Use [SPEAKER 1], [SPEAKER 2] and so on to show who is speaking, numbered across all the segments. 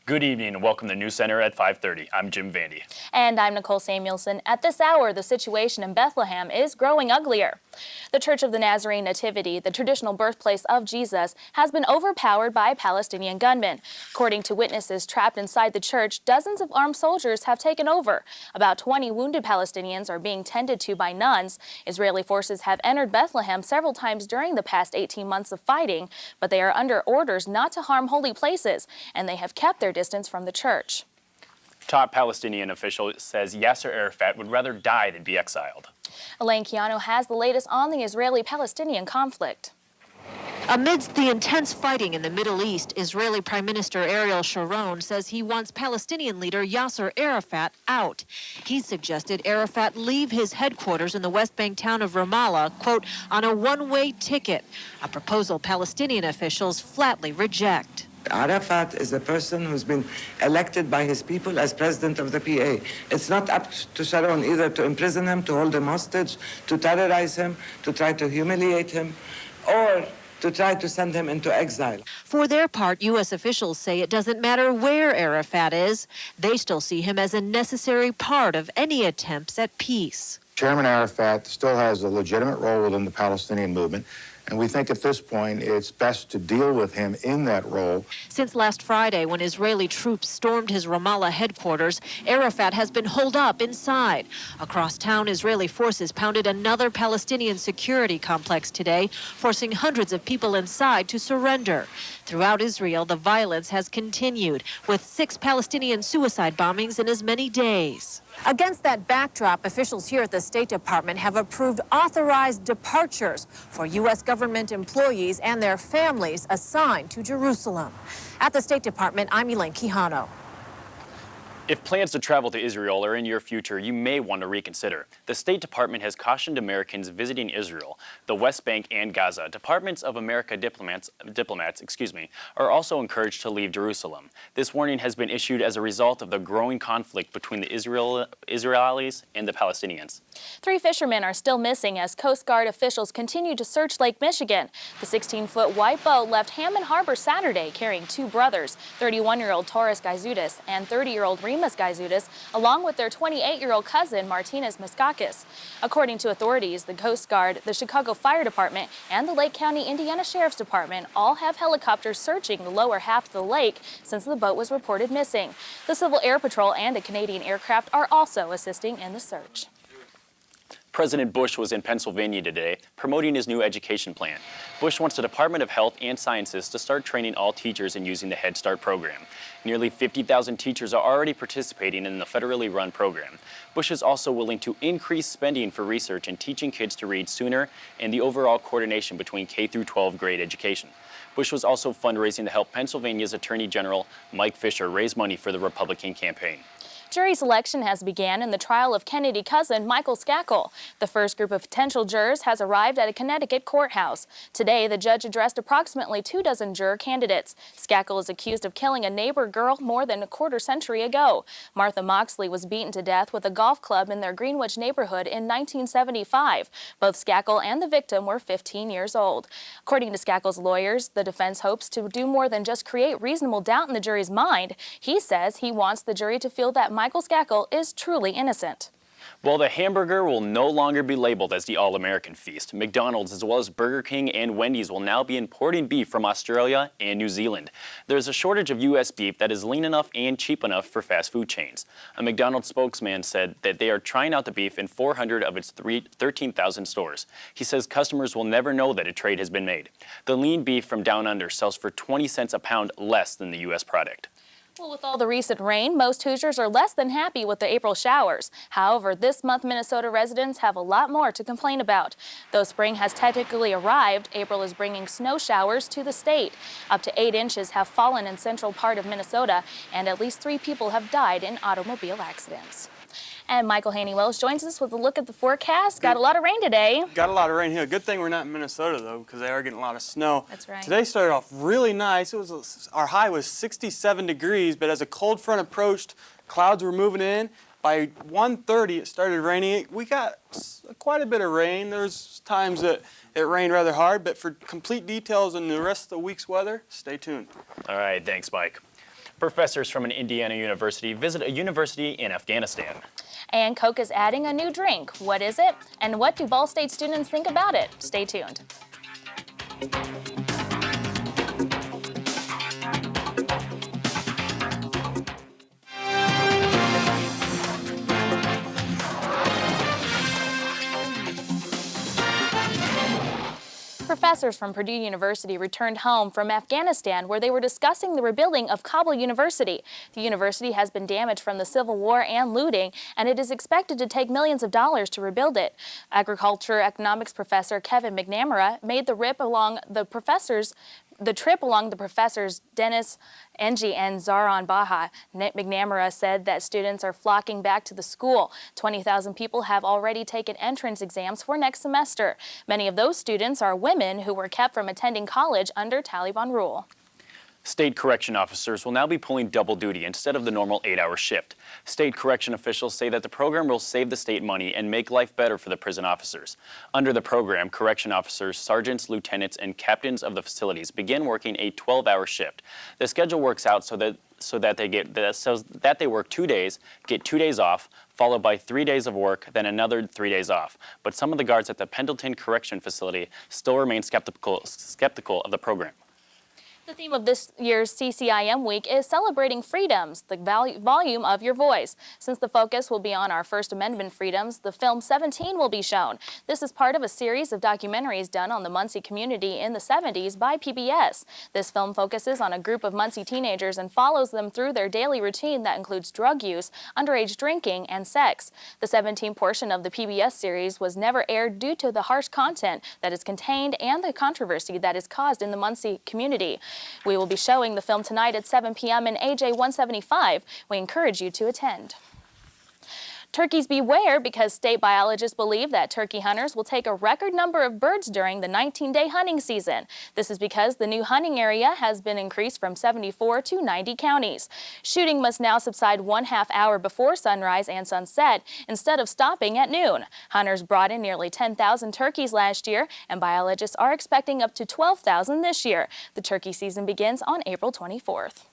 [SPEAKER 1] Good evening and welcome to NewsCenter at 5:30. I'm Jim Vandy.
[SPEAKER 2] And I'm Nicole Samuelson. At this hour, the situation in Bethlehem is growing uglier. The Church of the Nazarene Nativity, the traditional birthplace of Jesus, has been overpowered by Palestinian gunmen. According to witnesses trapped inside the church, dozens of armed soldiers have taken over. About 20 wounded Palestinians are being tended to by nuns. Israeli forces have entered Bethlehem several times during the past 18 months of fighting, but they are under orders not to harm holy places, and they have kept their distance from the church.
[SPEAKER 1] Top Palestinian official says Yasser Arafat would rather die than be exiled.
[SPEAKER 2] Elaine Keanu has the latest on the Israeli-Palestinian conflict.
[SPEAKER 3] Amidst the intense fighting in the Middle East, Israeli Prime Minister Ariel Sharon says he wants Palestinian leader Yasser Arafat out. He suggested Arafat leave his headquarters in the West Bank town of Ramallah, quote, on a one-way ticket, a proposal Palestinian officials flatly reject.
[SPEAKER 4] Arafat is a person who's been elected by his people as president of the PA. It's not up to Sharon either to imprison him, to hold him hostage, to terrorize him, to try to humiliate him, or to try to send him into exile.
[SPEAKER 3] For their part, U.S. officials say it doesn't matter where Arafat is. They still see him as a necessary part of any attempts at peace.
[SPEAKER 5] Chairman Arafat still has a legitimate role within the Palestinian movement, and we think at this point it's best to deal with him in that role.
[SPEAKER 3] Since last Friday, when Israeli troops stormed his Ramallah headquarters, Arafat has been holed up inside. Across town, Israeli forces pounded another Palestinian security complex today, forcing hundreds of people inside to surrender. Throughout Israel, the violence has continued, with 6 Palestinian suicide bombings in as many days. Against that backdrop, officials here at the State Department have approved authorized departures for U.S. government employees and their families assigned to Jerusalem. At the State Department, I'm Elaine Quijano.
[SPEAKER 1] If plans to travel to Israel are in your future, you may want to reconsider. The State Department has cautioned Americans visiting Israel, the West Bank, and Gaza. Departments of America diplomats, are also encouraged to leave Jerusalem. This warning has been issued as a result of the growing conflict between the Israelis and the Palestinians.
[SPEAKER 2] 3 fishermen are still missing as Coast Guard officials continue to search Lake Michigan. The 16-foot white boat left Hammond Harbor Saturday carrying 2 brothers, 31-year-old Taurus Gaizudis and 30-year-old Remus Gaizudis, along with their 28-year-old cousin Martinez Maskakis. According to authorities, the Coast Guard, the Chicago Fire Department, and the Lake County, Indiana Sheriff's Department all have helicopters searching the lower half of the lake since the boat was reported missing. The Civil Air Patrol and a Canadian aircraft are also assisting in the search.
[SPEAKER 1] President Bush was in Pennsylvania today promoting his new education plan. Bush wants the Department of Health and Sciences to start training all teachers in using the Head Start program. Nearly 50,000 teachers are already participating in the federally run program. Bush is also willing to increase spending for research and teaching kids to read sooner and the overall coordination between K through 12 grade education. Bush was also fundraising to help Pennsylvania's Attorney General Mike Fisher raise money for the Republican campaign.
[SPEAKER 2] Jury selection has begun in the trial of Kennedy cousin Michael Skakel. The first group of potential jurors has arrived at a Connecticut courthouse. Today, the judge addressed approximately 24 juror candidates. Skakel is accused of killing a neighbor girl more than a quarter century ago. Martha Moxley was beaten to death with a golf club in their Greenwich neighborhood in 1975. Both Skakel and the victim were 15 years old. According to Skakel's lawyers, the defense hopes to do more than just create reasonable doubt in the jury's mind. He says he wants the jury to feel that Michael Skakel is truly innocent.
[SPEAKER 1] Well, the hamburger will no longer be labeled as the All-American Feast. McDonald's, as well as Burger King and Wendy's, will now be importing beef from Australia and New Zealand. There's a shortage of U.S. beef that is lean enough and cheap enough for fast food chains. A McDonald's spokesman said that they are trying out the beef in 400 of its 13,000 stores. He says customers will never know that a trade has been made. The lean beef from Down Under sells for 20 cents a pound less than the U.S. product.
[SPEAKER 2] Well, with all the recent rain, most Hoosiers are less than happy with the April showers. However, this month Minnesota residents have a lot more to complain about. Though spring has technically arrived, April is bringing snow showers to the state. Up to 8 inches have fallen in central part of Minnesota, and at least 3 people have died in automobile accidents. And Michael Haney-Wells joins us with a look at the forecast. Got a lot of rain today.
[SPEAKER 6] Got a lot of rain here. Good thing we're not in Minnesota, though, because they are getting a lot of snow.
[SPEAKER 2] That's right.
[SPEAKER 6] Today started off really nice. Our high was 67 degrees, but as a cold front approached, clouds were moving in. By 1:30, it started raining. We got quite a bit of rain. There's times that it rained rather hard, but for complete details on the rest of the week's weather, stay tuned.
[SPEAKER 1] All right, thanks, Mike. Professors from an Indiana university visit a university in Afghanistan.
[SPEAKER 2] And Coke is adding a new drink. What is it? And what do Ball State students think about it? Stay tuned. Professors from Purdue University returned home from Afghanistan, where they were discussing the rebuilding of Kabul University. The university has been damaged from the Civil War and looting, and it is expected to take millions of dollars to rebuild it. Agriculture economics professor Kevin McNamara made the trip along the professors Dennis Engie and Zaran Baha. McNamara said that students are flocking back to the school. 20,000 people have already taken entrance exams for next semester. Many of those students are women who were kept from attending college under Taliban rule.
[SPEAKER 1] State correction officers will now be pulling double duty instead of the normal 8-hour shift. State correction officials say that the program will save the state money and make life better for the prison officers. Under the program, correction officers, sergeants, lieutenants, and captains of the facilities begin working a 12-hour shift. The schedule works out so that they work 2 days, get 2 days off, followed by 3 days of work, then another 3 days off. But some of the guards at the Pendleton Correction Facility still remain skeptical of the program.
[SPEAKER 2] The theme of this year's CCIM week is celebrating freedoms, the volume of your voice. Since the focus will be on our First Amendment freedoms, the film 17 will be shown. This is part of a series of documentaries done on the Muncie community in the 70s by PBS. This film focuses on a group of Muncie teenagers and follows them through their daily routine that includes drug use, underage drinking, and sex. The 17 portion of the PBS series was never aired due to the harsh content that is contained and the controversy that is caused in the Muncie community. We will be showing the film tonight at 7 p.m. in AJ 175. We encourage you to attend. Turkeys beware, because state biologists believe that turkey hunters will take a record number of birds during the 19-day hunting season. This is because the new hunting area has been increased from 74 to 90 counties. Shooting must now subside 1/2 hour before sunrise and sunset instead of stopping at noon. Hunters brought in nearly 10,000 turkeys last year, and biologists are expecting up to 12,000 this year. The turkey season begins on April 24th.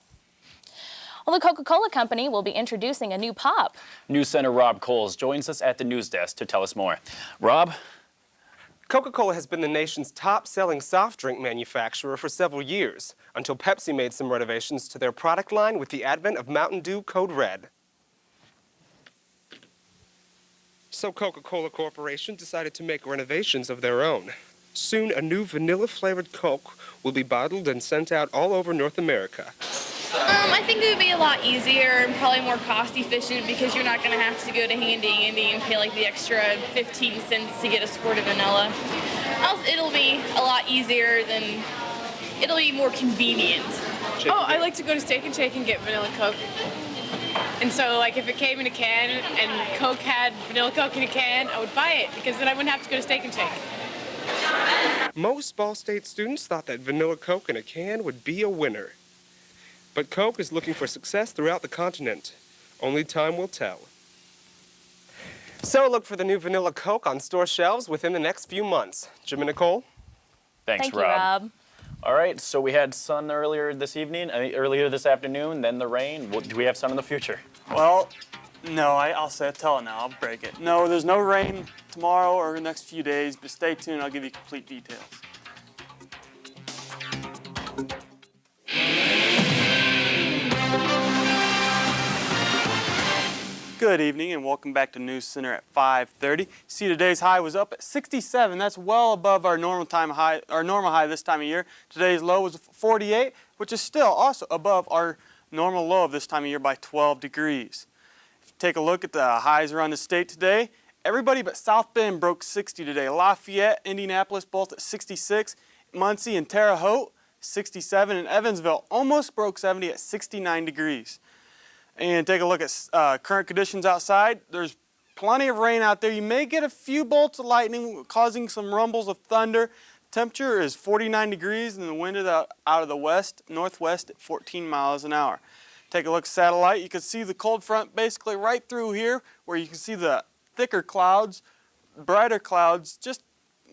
[SPEAKER 2] Well, the Coca-Cola company will be introducing a new pop.
[SPEAKER 1] NewsCenter Rob Coles joins us at the news desk to tell us more. Rob?
[SPEAKER 7] Coca-Cola has been the nation's top-selling soft drink manufacturer for several years, until Pepsi made some renovations to their product line with the advent of Mountain Dew Code Red. So Coca-Cola Corporation decided to make renovations of their own. Soon, a new vanilla-flavored Coke will be bottled and sent out all over North America.
[SPEAKER 8] I think it would be a lot easier and probably more cost efficient, because you're not going to have to go to Handy Andy and pay like the extra 15 cents to get a squirt of vanilla. It'll be a lot easier it'll be more convenient.
[SPEAKER 9] Oh, I like to go to Steak and Shake and get vanilla Coke. And so, like, if it came in a can and Coke had vanilla Coke in a can, I would buy it, because then I wouldn't have to go to Steak and Shake.
[SPEAKER 7] Most Ball State students thought that vanilla Coke in a can would be a winner. But Coke is looking for success throughout the continent. Only time will tell. So look for the new vanilla Coke on store shelves within the next few months. Jim and Nicole?
[SPEAKER 1] Thanks,
[SPEAKER 2] Thank you, Rob.
[SPEAKER 1] All right, so we had sun earlier this afternoon, then the rain. Do we have sun in the future?
[SPEAKER 6] Well, no, I'll tell it now. I'll break it. No, there's no rain tomorrow or the next few days, but stay tuned. I'll give you complete details. Good evening and welcome back to News Center at 5:30. See, today's high was up at 67. That's well above our normal high this time of year. Today's low was 48, which is still also above our normal low of this time of year by 12 degrees. If you take a look at the highs around the state today, everybody but South Bend broke 60 today. Lafayette, Indianapolis both at 66, Muncie and Terre Haute 67, and Evansville almost broke 70 at 69 degrees. And take a look at current conditions outside. There's plenty of rain out there. You may get a few bolts of lightning causing some rumbles of thunder. Temperature is 49 degrees and the wind is out of the northwest at 14 miles an hour. Take a look at satellite. You can see the cold front basically right through here where you can see the thicker clouds, brighter clouds just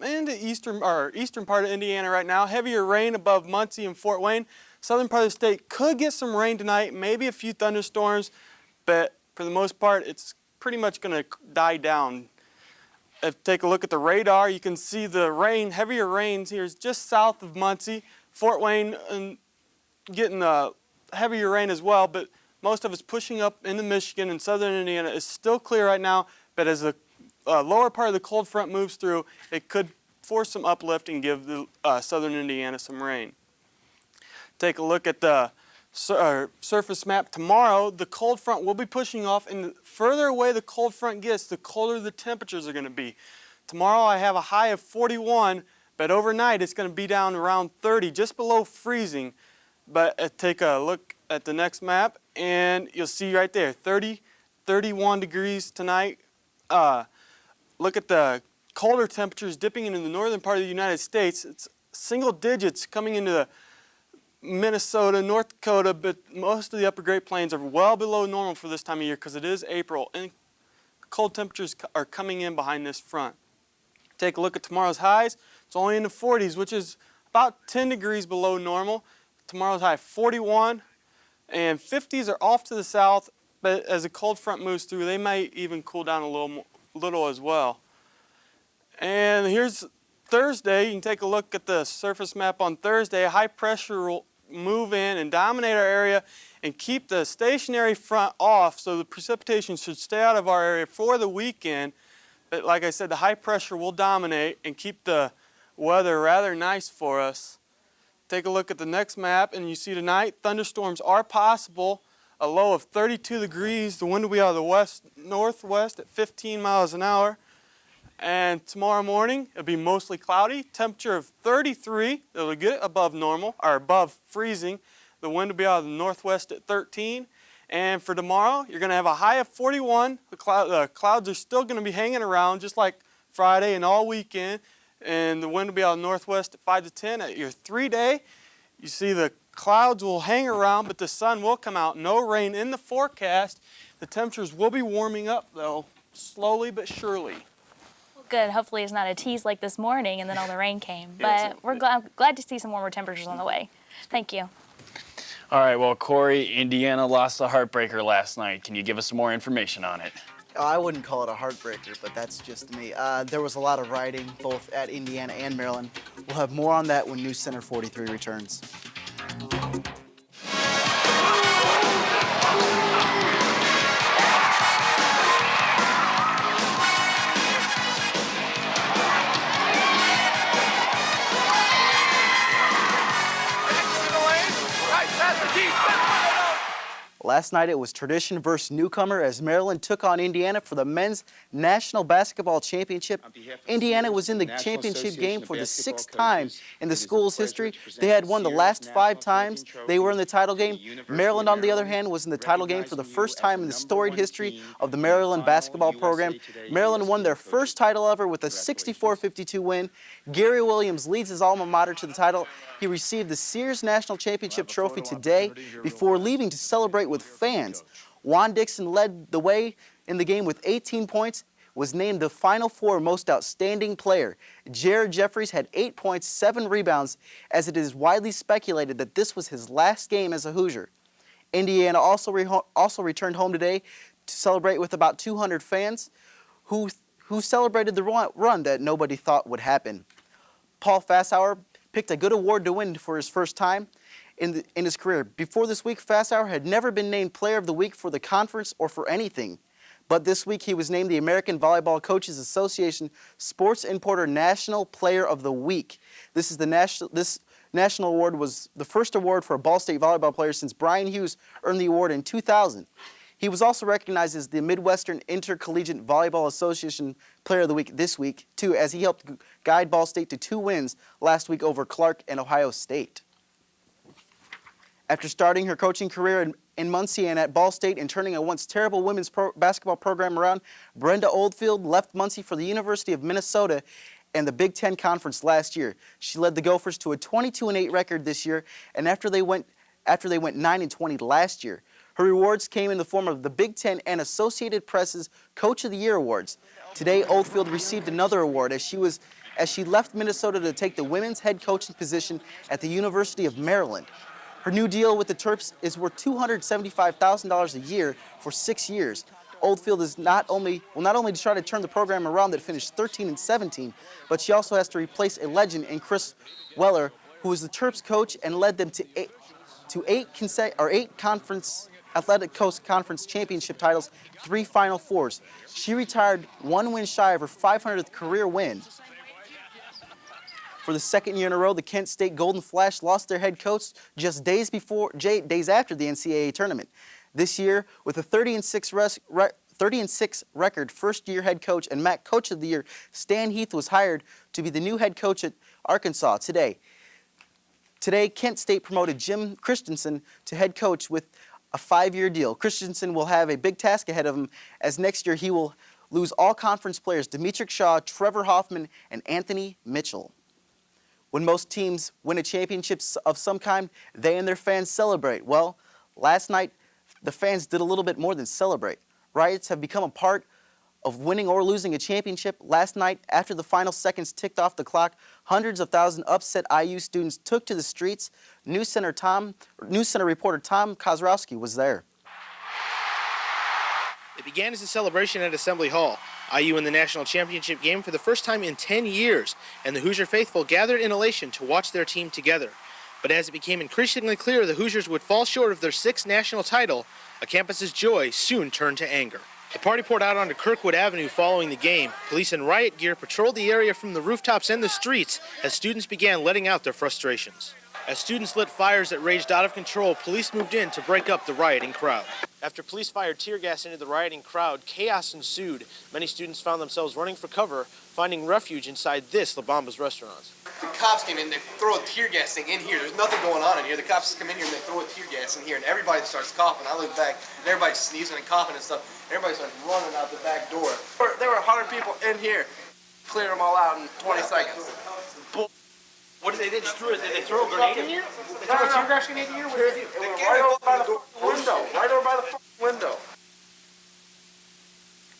[SPEAKER 6] in the eastern part of Indiana right now. Heavier rain above Muncie and Fort Wayne. Southern part of the state could get some rain tonight, maybe a few thunderstorms, but for the most part it's pretty much going to die down. If you take a look at the radar, you can see the rain, heavier rains here is just south of Muncie. Fort Wayne getting heavier rain as well, but most of it's pushing up into Michigan, and southern Indiana is still clear right now, but as the lower part of the cold front moves through, it could force some uplift and give the southern Indiana some rain. Take a look at the surface map tomorrow. The cold front will be pushing off, and the further away the cold front gets, the colder the temperatures are going to be. Tomorrow I have a high of 41, but overnight it's going to be down around 30, just below freezing. But take a look at the next map, and you'll see right there, 30, 31 degrees tonight. Look at the colder temperatures dipping into the northern part of the United States. It's single digits coming into the Minnesota, North Dakota, but most of the upper Great Plains are well below normal for this time of year because it is April, and cold temperatures are coming in behind this front. Take a look at tomorrow's highs. It's only in the 40s, which is about 10 degrees below normal. Tomorrow's high 41, and 50s are off to the south, but as the cold front moves through, they might even cool down a little as well. And here's Thursday. You can take a look at the surface map on Thursday. High pressure will move in and dominate our area and keep the stationary front off, so the precipitation should stay out of our area for the weekend. But like I said, the high pressure will dominate and keep the weather rather nice for us. Take a look at the next map, and you see tonight thunderstorms are possible. A low of 32 degrees. The wind will be out of the northwest at 15 miles an hour. And tomorrow morning, it'll be mostly cloudy. Temperature of 33. It'll get above normal, or above freezing. The wind will be out of the northwest at 13. And for tomorrow, you're going to have a high of 41. The clouds are still going to be hanging around just like Friday and all weekend. And the wind will be out of the northwest at 5 to 10. At your 3-day, you see the clouds will hang around, but the sun will come out. No rain in the forecast. The temperatures will be warming up, though, slowly but surely.
[SPEAKER 2] Good. Hopefully it's not a tease like this morning and then all the rain came. But we're glad to see some warmer temperatures on the way. Thank you.
[SPEAKER 1] All right, well, Corey, Indiana lost a heartbreaker last night. Can you give us some more information on it?
[SPEAKER 10] I wouldn't call it a heartbreaker, but that's just me. There was a lot of rioting, both at Indiana and Maryland. We'll have more on that when NewsCenter 43 returns. Last night it was tradition versus newcomer as Maryland took on Indiana for the men's National Basketball Championship. Indiana was in the championship game for the 6th time in the school's history. They had won the last 5 times they were in the title game. Maryland, on the other hand, was in the title game for the first time in the storied history of the Maryland basketball program. Maryland won their first title ever with a 64-52 win. Gary Williams leads his alma mater to the title. He received the Sears National Championship trophy today before leaving to celebrate with fans. Juan Dixon led the way in the game with 18 points, was named the Final Four Most Outstanding Player. Jared Jeffries had 8 points, 7 rebounds, as it is widely speculated that this was his last game as a Hoosier. Indiana also returned home today to celebrate with about 200 fans who celebrated the run that nobody thought would happen. Paul Fassauer picked a good award to win for his first time in his career. Before this week, Fassauer had never been named Player of the Week for the conference or for anything. But this week, he was named the American Volleyball Coaches Association Sports Importer National Player of the Week. This national award was the first award for a Ball State volleyball player since Brian Hughes earned the award in 2000. He was also recognized as the Midwestern Intercollegiate Volleyball Association Player of the Week this week, too, as he helped guide Ball State to 2 wins last week over Clark and Ohio State. After starting her coaching career in Muncie and at Ball State and turning a once terrible women's basketball program around, Brenda Oldfield left Muncie for the University of Minnesota and the Big Ten Conference last year. She led the Gophers to a 22-8 record this year, and after they went 9-20 last year. Her rewards came in the form of the Big Ten and Associated Press's Coach of the Year awards. Today, Oldfield received another award as she left Minnesota to take the women's head coaching position at the University of Maryland. Her new deal with the Terps is worth $275,000 a year for 6 years. Oldfield will not only try to turn the program around that finished 13-17, but she also has to replace a legend in Chris Weller, who was the Terps coach and led them to eight conference Athletic Coast Conference championship titles, 3 Final Fours. She retired 1 win shy of her 500th career win. For the second year in a row, the Kent State Golden Flash lost their head coach just days after the NCAA tournament. This year, with a 30-6 record, first-year head coach and MAC Coach of the Year, Stan Heath was hired to be the new head coach at Arkansas today. Today, Kent State promoted Jim Christensen to head coach with a 5-year deal. Christensen will have a big task ahead of him, as next year he will lose all conference players Demetric Shaw, Trevor Hoffman, and Anthony Mitchell. When most teams win a championship of some kind, they and their fans celebrate. Well, last night, the fans did a little bit more than celebrate. Riots have become a part of winning or losing a championship. Last night, after the final seconds ticked off the clock, hundreds of thousands upset IU students took to the streets. NewsCenter reporter Tom Kozrowski was there.
[SPEAKER 11] It began as a celebration at Assembly Hall. IU in the national championship game for the first time in 10 years, and the Hoosier faithful gathered in elation to watch their team together. But as it became increasingly clear the Hoosiers would fall short of their 6th national title, a campus's joy soon turned to anger. The party poured out onto Kirkwood Avenue following the game. Police in riot gear patrolled the area from the rooftops and the streets as students began letting out their frustrations. As students lit fires that raged out of control, police moved in to break up the rioting crowd. After police fired tear gas into the rioting crowd, chaos ensued. Many students found themselves running for cover, finding refuge inside this La Bamba's restaurant.
[SPEAKER 12] The cops came in, they throw a tear gas thing in here. There's nothing going on in here. The cops come in here and they throw a tear gas in here, and everybody starts coughing. I look back, and everybody's sneezing and coughing and stuff. Everybody starts running out the back door. There were 100 people in here. Clear them all out in 20 seconds.
[SPEAKER 11] What did they do? Did they throw a grenade in here?
[SPEAKER 12] They threw a tear gas grenade in here? What did they do? They went right over by the window. Right over by the window.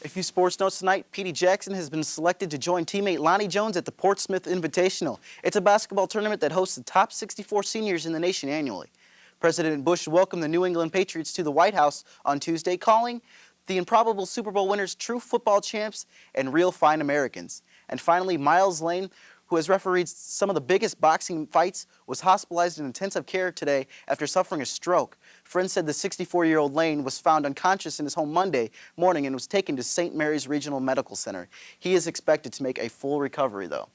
[SPEAKER 10] A few sports notes tonight. Petey Jackson has been selected to join teammate Lonnie Jones at the Portsmouth Invitational. It's a basketball tournament that hosts the top 64 seniors in the nation annually. President Bush welcomed the New England Patriots to the White House on Tuesday, calling the improbable Super Bowl winners true football champs and real fine Americans. And finally, Miles Lane, who has refereed some of the biggest boxing fights, was hospitalized in intensive care today after suffering a stroke. Friends said the 64-year-old Lane was found unconscious in his home Monday morning and was taken to St. Mary's Regional Medical Center. He is expected to make a full recovery, though.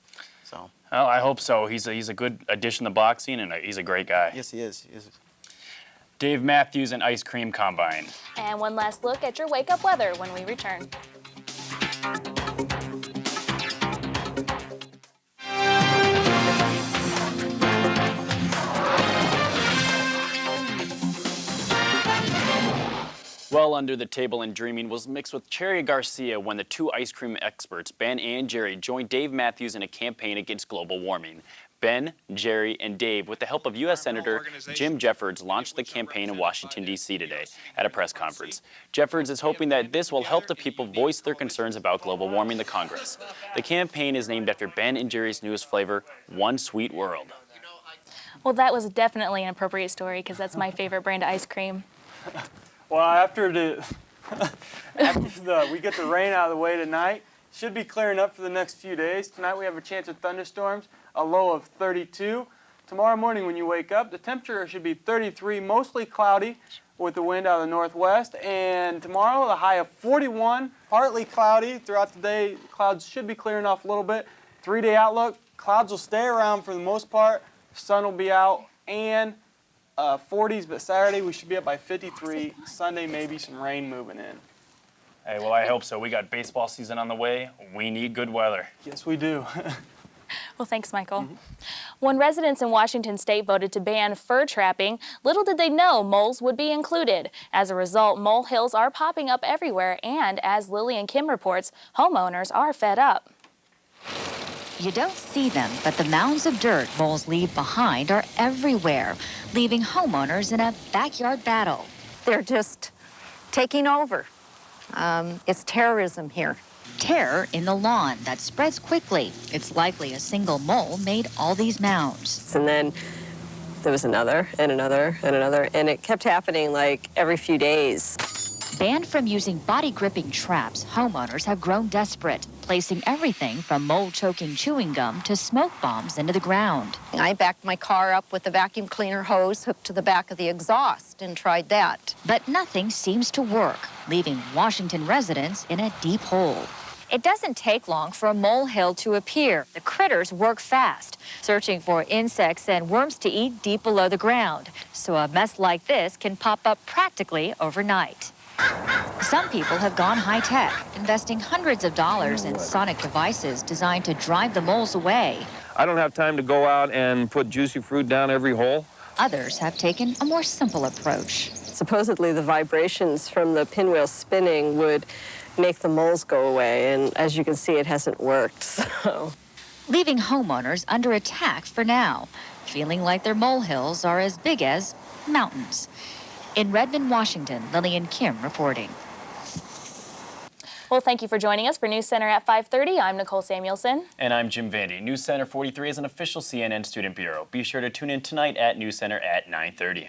[SPEAKER 10] So.
[SPEAKER 1] Well, I hope so. He's a good addition to boxing, and he's a great guy.
[SPEAKER 10] Yes, he is.
[SPEAKER 1] Dave Matthews and Ice Cream Combine.
[SPEAKER 2] And one last look at your wake-up weather when we return.
[SPEAKER 1] Well under the table and dreaming was mixed with Cherry Garcia when the two ice cream experts, Ben and Jerry, joined Dave Matthews in a campaign against global warming. Ben, Jerry, and Dave, with the help of U.S. Senator Jim Jeffords, launched the campaign in Washington, D.C. today at a press conference. Jeffords is hoping that this will help the people voice their concerns about global warming to Congress. The campaign is named after Ben and Jerry's newest flavor, One Sweet World.
[SPEAKER 2] Well, that was definitely an appropriate story because that's my favorite brand of ice cream.
[SPEAKER 6] Well, after we get the rain out of the way tonight, should be clearing up for the next few days. Tonight we have a chance of thunderstorms, a low of 32. Tomorrow morning when you wake up, the temperature should be 33, mostly cloudy with the wind out of the northwest. And tomorrow the high of 41, partly cloudy throughout the day. Clouds should be clearing off a little bit. 3-day outlook, clouds will stay around for the most part. Sun will be out and 40s, but Saturday we should be up by 53. Sunday, maybe some rain moving in.
[SPEAKER 1] Hey, well, I hope so. We got baseball season on the way. We need good weather.
[SPEAKER 6] Yes, we do.
[SPEAKER 2] Well, thanks, Michael. When residents in Washington state voted to ban fur trapping, little did they know moles would be included. As a result, molehills are popping up everywhere, and as Lily and Kim reports, homeowners are fed up.
[SPEAKER 13] You don't see them, but the mounds of dirt moles leave behind are everywhere, leaving homeowners in a backyard battle.
[SPEAKER 14] They're just taking over. It's terrorism here.
[SPEAKER 13] Terror in the lawn that spreads quickly. It's likely a single mole made all these mounds.
[SPEAKER 15] And then there was another and another and another, and it kept happening like every few days.
[SPEAKER 13] Banned from using body-gripping traps, homeowners have grown desperate, placing everything from mole-choking chewing gum to smoke bombs into the ground.
[SPEAKER 14] I backed my car up with the vacuum cleaner hose hooked to the back of the exhaust and tried that.
[SPEAKER 13] But nothing seems to work, leaving Washington residents in a deep hole.
[SPEAKER 16] It doesn't take long for a molehill to appear. The critters work fast, searching for insects and worms to eat deep below the ground. So a mess like this can pop up practically overnight.
[SPEAKER 13] Some people have gone high-tech, investing hundreds of dollars in sonic devices designed to drive the moles away.
[SPEAKER 17] I don't have time to go out and put juicy fruit down every hole.
[SPEAKER 13] Others have taken a more simple approach.
[SPEAKER 15] Supposedly the vibrations from the pinwheel spinning would make the moles go away, and as you can see, it hasn't worked. So,
[SPEAKER 13] leaving homeowners under attack for now, feeling like their molehills are as big as mountains. In Redmond, Washington, Lily and Kim reporting.
[SPEAKER 2] Well, thank you for joining us for News Center at 5:30. I'm Nicole Samuelson.
[SPEAKER 1] And I'm Jim Vandy. News Center 43 is an official CNN student bureau. Be sure to tune in tonight at News Center at 9:30.